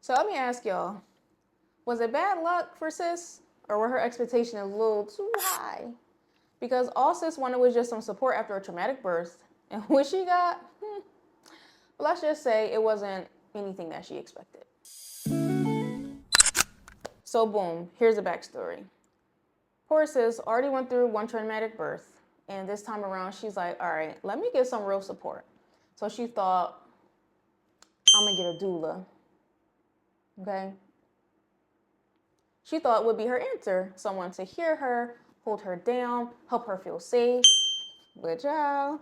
So let me ask y'all, was it bad luck for sis? Or were her expectations a little too high? Because all sis wanted was just some support after a traumatic birth. And what she got, let's just say it wasn't anything that she expected. So boom, here's the backstory. Poor sis already went through one traumatic birth. And this time around, she's like, all right, let me get some real support. So she thought, I'm gonna get a doula. Okay? She thought would be her answer. Someone to hear her, hold her down, help her feel safe. But y'all,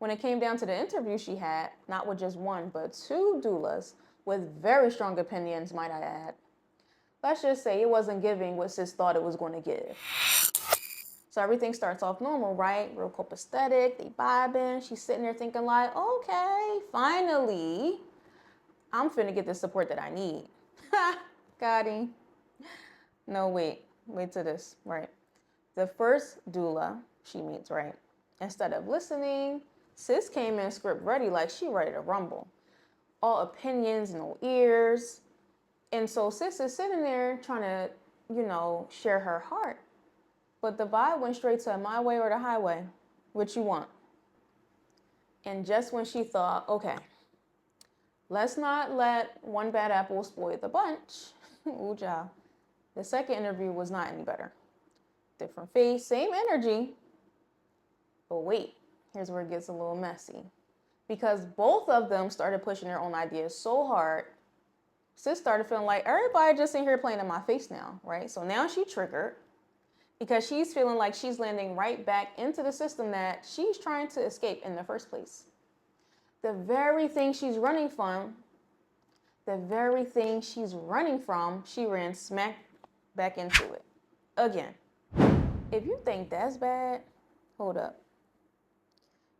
when it came down to the interview she had, not with just one, but two doulas with very strong opinions, might I add. Let's just say it wasn't giving what sis thought it was going to give. So everything starts off normal, right? Real copacetic, they vibing. She's sitting there thinking like, okay, finally, I'm finna get the support that I need. Got him. No, wait to this, right? The first doula she meets, right? Instead of listening, sis came in script ready, like she ready to rumble. All opinions, no ears. And so sis is sitting there trying to, share her heart. But the vibe went straight to my way or the highway. What you want? And just when she thought, okay, let's not let one bad apple spoil the bunch. Ooh, child. The second interview was not any better. Different face, same energy. But wait, here's where it gets a little messy. Because both of them started pushing their own ideas so hard, sis started feeling like everybody just in here playing in my face now, right? So now she triggered because she's feeling like she's landing right back into the system that she's trying to escape in the first place. The very thing she's running from, she ran smack back into it. Again, if you think that's bad, hold up.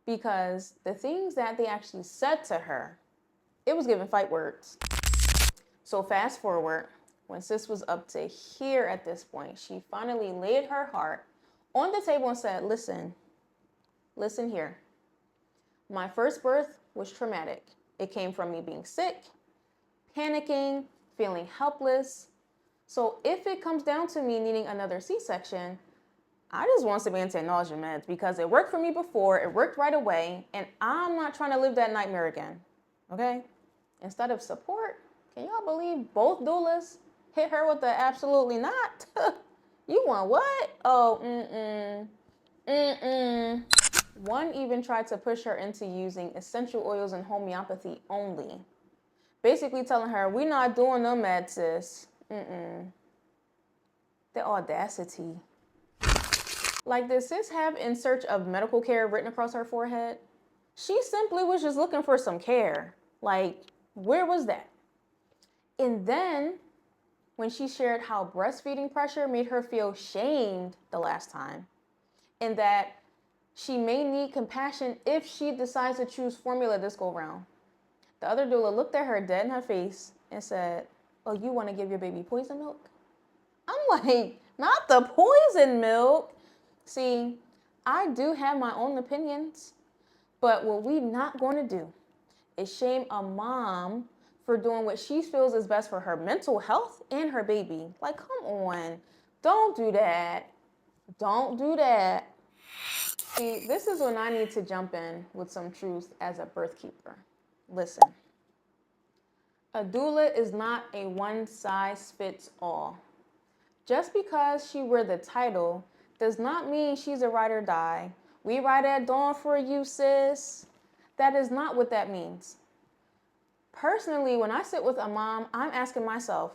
Because the things that they actually said to her, it was giving fight words. So fast forward, when sis was up to here at this point, she finally laid her heart on the table and said, listen here. My first birth was traumatic. It came from me being sick, panicking, feeling helpless. So if it comes down to me needing another C-section, I just want some anti-nausea meds because it worked for me before, it worked right away, and I'm not trying to live that nightmare again, okay? Instead of support, can y'all believe both doulas hit her with the absolutely not? You want what? Oh, One even tried to push her into using essential oils and homeopathy only. Basically telling her, we're not doing no med, sis. The audacity. Like, did sis have in search of medical care written across her forehead? She simply was just looking for some care. Like, where was that? And then, when she shared how breastfeeding pressure made her feel shamed the last time, and that she may need compassion if she decides to choose formula this go round, the other doula looked at her dead in her face and said, oh, you want to give your baby poison milk? I'm like, not the poison milk. See, I do have my own opinions, but what we not going to do is shame a mom for doing what she feels is best for her mental health and her baby. Like, come on. Don't do that. Don't do that. See, this is when I need to jump in with some truth as a birth keeper. Listen. A doula is not a one-size-fits-all. Just because she wear the title does not mean she's a ride or die. We ride at dawn for you, sis. That is not what that means. Personally, when I sit with a mom, I'm asking myself,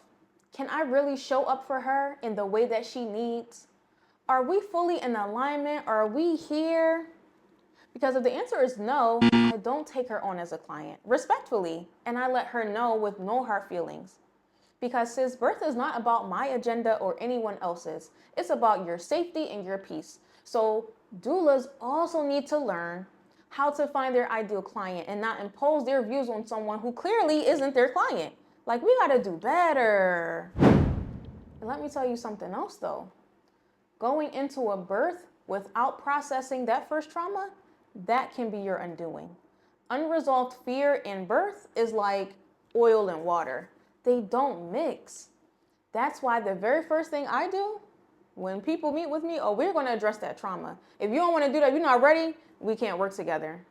can I really show up for her in the way that she needs? Are we fully in alignment? Are we here? Because if the answer is no, I don't take her on as a client, respectfully, and I let her know with no hard feelings. Because sis, birth is not about my agenda or anyone else's. It's about your safety and your peace. So doulas also need to learn how to find their ideal client and not impose their views on someone who clearly isn't their client. Like, we gotta do better. And let me tell you something else though. Going into a birth without processing that first trauma, that can be your undoing. Unresolved fear in birth is like oil and water. They don't mix. That's why the very first thing I do when people meet with me, we're going to address that trauma. If you don't want to do that, you're not ready, we can't work together.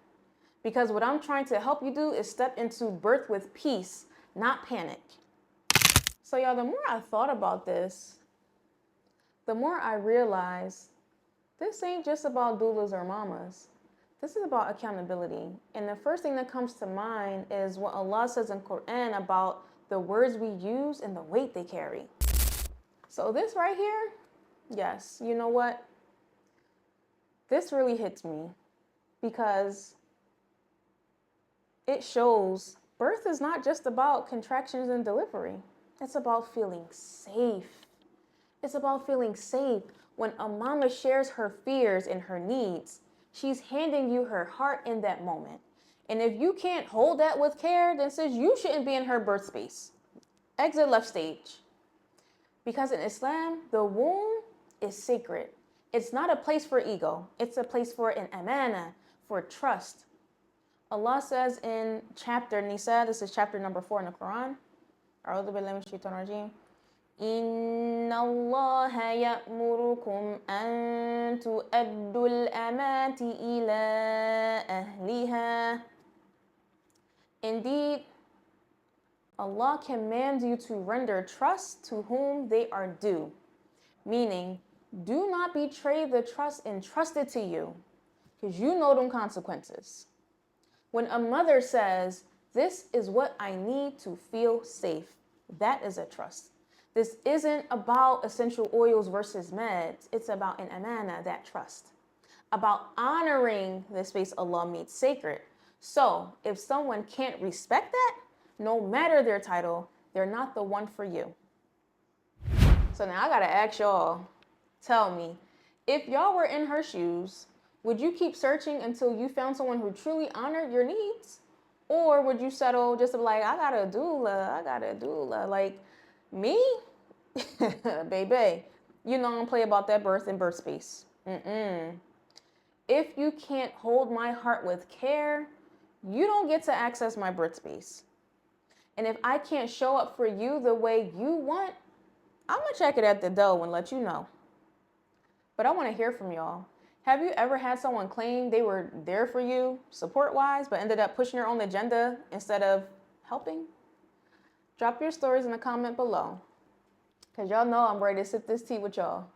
Because what I'm trying to help you do is step into birth with peace, not panic. So y'all, the more I thought about this, the more I realized this ain't just about doulas or mamas. This is about accountability. And the first thing that comes to mind is what Allah says in Quran about the words we use and the weight they carry. So this right here, yes, you know what? This really hits me because it shows birth is not just about contractions and delivery. It's about feeling safe. It's about feeling safe. When a mama shares her fears and her needs, she's handing you her heart in that moment. And if you can't hold that with care, then sis, you shouldn't be in her birth space. Exit left stage. Because in Islam, the womb is sacred. It's not a place for ego. It's a place for an amanah, for trust. Allah says in chapter Nisa, this is chapter number 4 in the Quran. أعوذ بالله من الشيطان الرجيم. إن الله يأمركم أن تؤدوا الأمانات إلى أهلها. Indeed, Allah commands you to render trust to whom they are due. Meaning, do not betray the trust entrusted to you, because you know them consequences. When a mother says, this is what I need to feel safe, that is a trust. This isn't about essential oils versus meds. It's about an amanah, that trust. About honoring the space Allah made sacred. So if someone can't respect that, no matter their title, they're not the one for you. So now I gotta ask y'all, tell me, if y'all were in her shoes, would you keep searching until you found someone who truly honored your needs? Or would you settle just to be like, I got a doula. Like, me? Baby, you know I don't play about that birth and birth space. If you can't hold my heart with care, you don't get to access my birth space. And if I can't show up for you the way you want, I'm gonna check it at the door and let you know. But I wanna hear from y'all. Have you ever had someone claim they were there for you, support-wise, but ended up pushing their own agenda instead of helping? Drop your stories in the comment below, because y'all know I'm ready to sip this tea with y'all.